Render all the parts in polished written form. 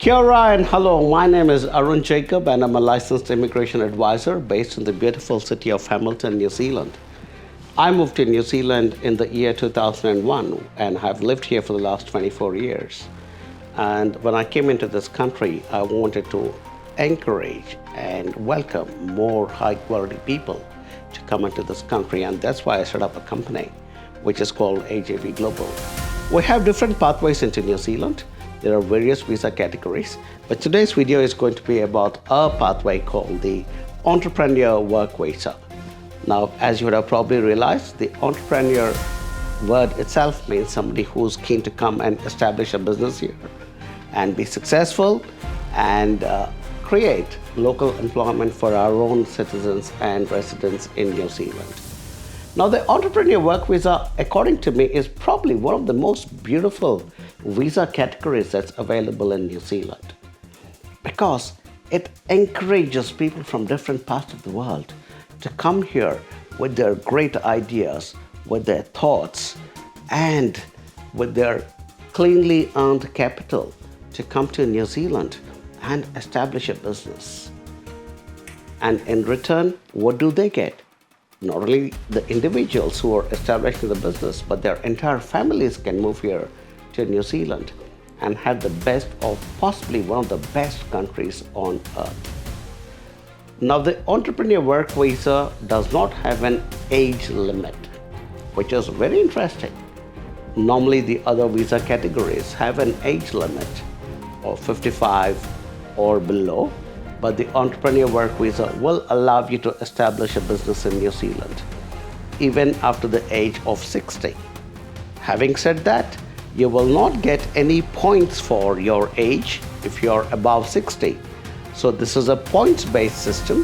Kia ora and hello, my name is Arun Jacob and I'm a licensed immigration advisor based in the beautiful city of Hamilton, New Zealand. I moved to New Zealand in the year 2001 and have lived here for the last 24 years. And when I came into this country, I wanted to encourage and welcome more high quality people to come into this country, and that's why I set up a company which is called AJV Global. We have different pathways into New Zealand. There are various visa categories, but today's video is going to be about a pathway called the Entrepreneur Work Visa. Now, as you would have probably realized, the entrepreneur word itself means somebody who's keen to come and establish a business here and be successful and create local employment for our own citizens and residents in New Zealand. Now, the Entrepreneur Work Visa, according to me, is probably one of the most beautiful visa categories that's available in New Zealand because it encourages people from different parts of the world to come here with their great ideas, with their thoughts, and with their cleanly earned capital to come to New Zealand and establish a business. And in return, what do they get? Not only the individuals who are establishing the business, but their entire families can move here to New Zealand and have the best of possibly one of the best countries on earth. Now, the Entrepreneur Work Visa does not have an age limit, which is very interesting. Normally, the other visa categories have an age limit of 55 or below, but the Entrepreneur Work Visa will allow you to establish a business in New Zealand, even after the age of 60. Having said that, you will not get any points for your age if you're above 60. So this is a points-based system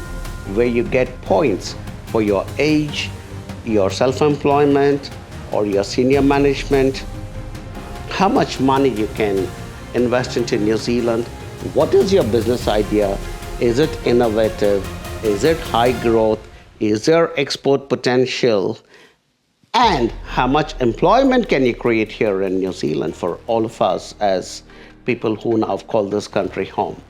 where you get points for your age, your self-employment, or your senior management, how much money you can invest into New Zealand, what is your business idea, is it innovative, is it high growth, is there export potential, and how much employment can you create here in New Zealand for all of us as people who now call this country home.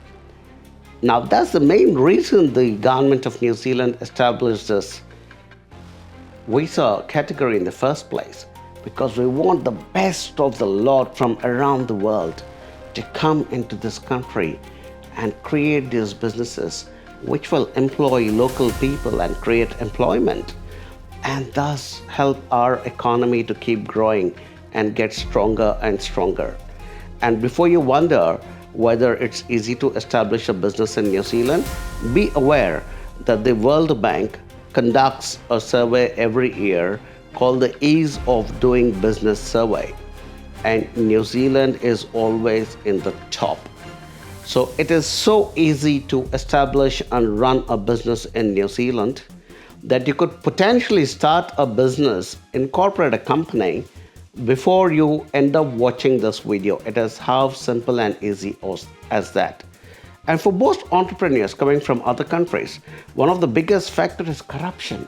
Now, that's the main reason the government of New Zealand established this visa category in the first place, because we want the best of the lot from around the world to come into this country and create these businesses which will employ local people and create employment and thus help our economy to keep growing and get stronger and stronger. And before you wonder whether it's easy to establish a business in New Zealand, be aware that the World Bank conducts a survey every year called the Ease of Doing Business Survey, and New Zealand is always in the top. So it is so easy to establish and run a business in New Zealand that you could potentially start a business, incorporate a company before you end up watching this video. It is how simple and easy as that. And for most entrepreneurs coming from other countries, one of the biggest factors is corruption.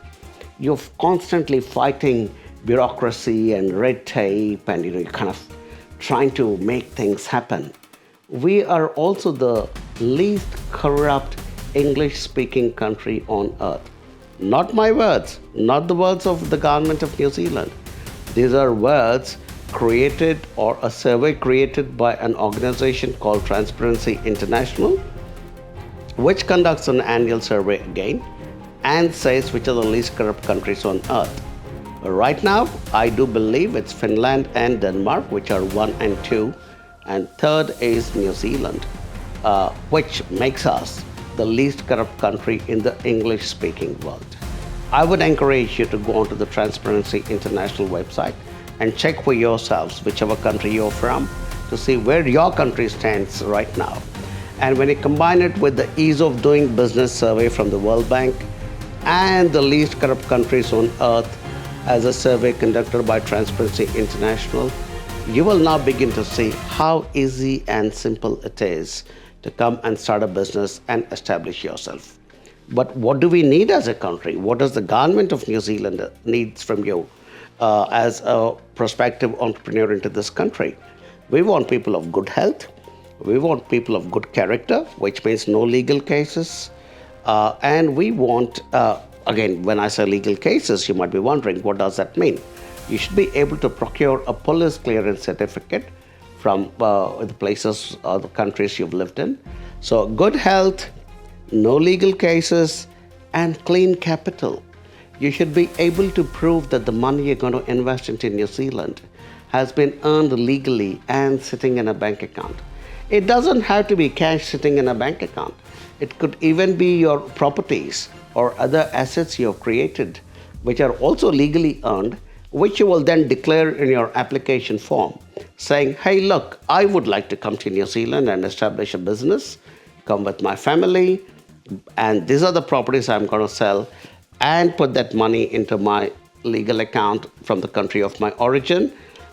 You're constantly fighting bureaucracy and red tape and you're kind of trying to make things happen. We are also the least corrupt English-speaking country on earth. Not my words, not the words of the government of New Zealand. These are words created or a survey created by an organization called Transparency International, which conducts an annual survey again and says which are the least corrupt countries on earth. Right now, I do believe it's Finland and Denmark, which are 1 and 2, and third is New Zealand, which makes us the least corrupt country in the English-speaking world. I would encourage you to go onto the Transparency International website and check for yourselves, whichever country you're from, to see where your country stands right now. And when you combine it with the Ease of Doing Business survey from the World Bank and the least corrupt countries on earth as a survey conducted by Transparency International, you will now begin to see how easy and simple it is to come and start a business and establish yourself. But what do we need as a country? What does the government of New Zealand needs from you as a prospective entrepreneur into this country? We want people of good health. We want people of good character, which means no legal cases. And we want, again, when I say legal cases, you might be wondering, what does that mean? You should be able to procure a police clearance certificate from the places or the countries you've lived in. So, good health, no legal cases, and clean capital. You should be able to prove that the money you're going to invest into New Zealand has been earned legally and sitting in a bank account. It doesn't have to be cash sitting in a bank account. It could even be your properties or other assets you have created, which are also legally earned, which you will then declare in your application form, saying, hey, look, I would like to come to New Zealand and establish a business, come with my family, and these are the properties I'm going to sell, and put that money into my legal account from the country of my origin,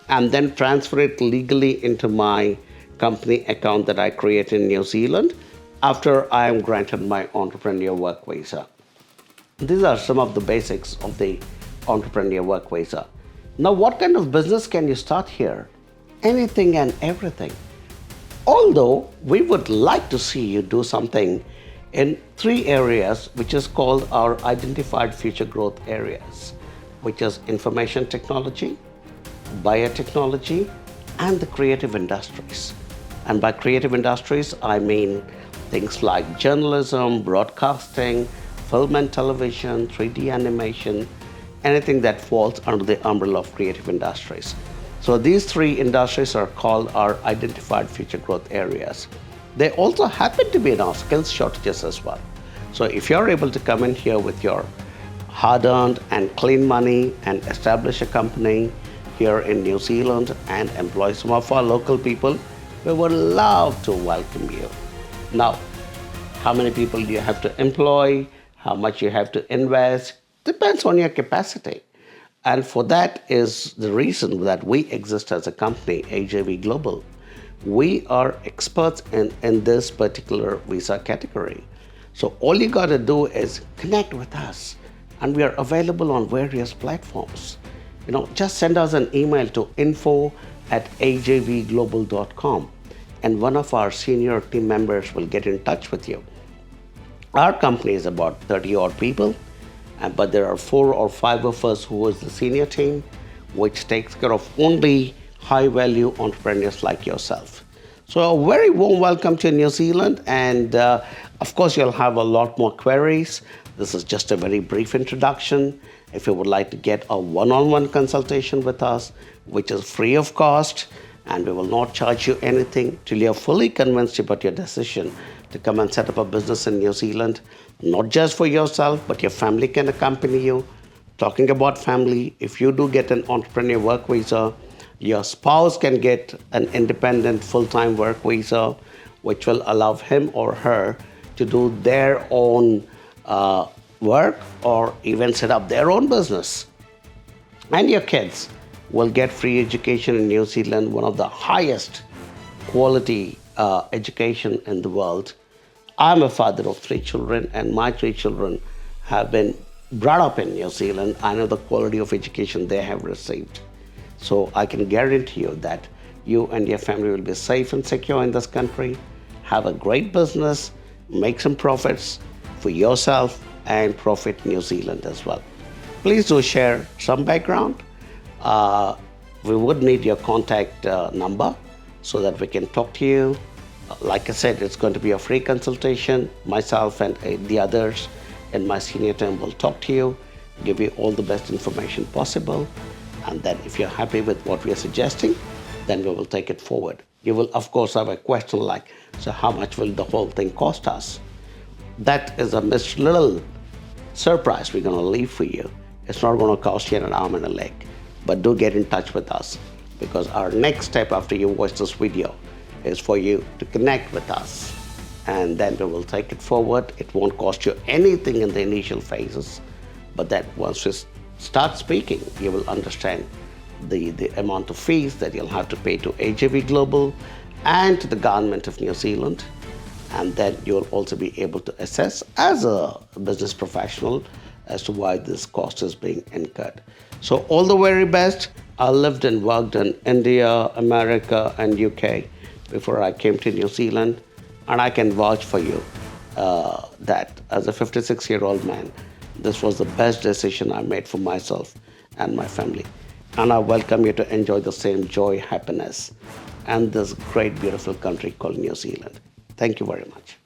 and then transfer it legally into my company account that I create in New Zealand after I am granted my entrepreneur work visa. These are some of the basics of the entrepreneur work visa. Now, what kind of business can you start here? Anything and everything. Although we would like to see you do something in 3 areas, which is called our identified future growth areas, which is information technology, biotechnology, and the creative industries. And by creative industries, I mean things like journalism, broadcasting, film and television, 3D animation, anything that falls under the umbrella of creative industries. So these 3 industries are called our identified future growth areas. They also happen to be in our skills shortages as well. So if you're able to come in here with your hard-earned and clean money and establish a company here in New Zealand and employ some of our local people, we would love to welcome you. Now, how many people do you have to employ? How much you have to invest? Depends on your capacity. And for that is the reason that we exist as a company, AJV Global. We are experts in this particular visa category. So all you got to do is connect with us, and we are available on various platforms. Just send us an email to info@ajvglobal.com, and one of our senior team members will get in touch with you. Our company is about 30 odd people, but there are 4 or 5 of us who is the senior team, which takes care of only high value entrepreneurs like yourself. So a very warm welcome to New Zealand, and of course you'll have a lot more queries. This is just a very brief introduction. If you would like to get a one-on-one consultation with us, which is free of cost, and we will not charge you anything till you're fully convinced about your decision to come and set up a business in New Zealand, not just for yourself, but your family can accompany you. Talking about family, if you do get an entrepreneur work visa, your spouse can get an independent full-time work visa, which will allow him or her to do their own work or even set up their own business. And your kids will get free education in New Zealand, one of the highest quality education in the world. I'm a father of 3 children, and my 3 children have been brought up in New Zealand. I know the quality of education they have received. So I can guarantee you that you and your family will be safe and secure in this country, have a great business, make some profits for yourself, and profit New Zealand as well. Please do share some background. We would need your contact number so that we can talk to you. Like I said, it's going to be a free consultation. Myself and the others in my senior team will talk to you, give you all the best information possible. And then if you're happy with what we are suggesting, then we will take it forward. You will, of course, have a question like, so how much will the whole thing cost us? That is a little surprise we're going to leave for you. It's not going to cost you an arm and a leg. But do get in touch with us, because our next step after you watch this video is for you to connect with us. And then we will take it forward. It won't cost you anything in the initial phases, but then once we start speaking, you will understand the amount of fees that you'll have to pay to AJV Global and to the government of New Zealand. And then you'll also be able to assess as a business professional as to why this cost is being incurred. So all the very best. I lived and worked in India, America, and UK. before I came to New Zealand, and I can vouch for you that as a 56-year-old man, this was the best decision I made for myself and my family. And I welcome you to enjoy the same joy, happiness, and this great, beautiful country called New Zealand. Thank you very much.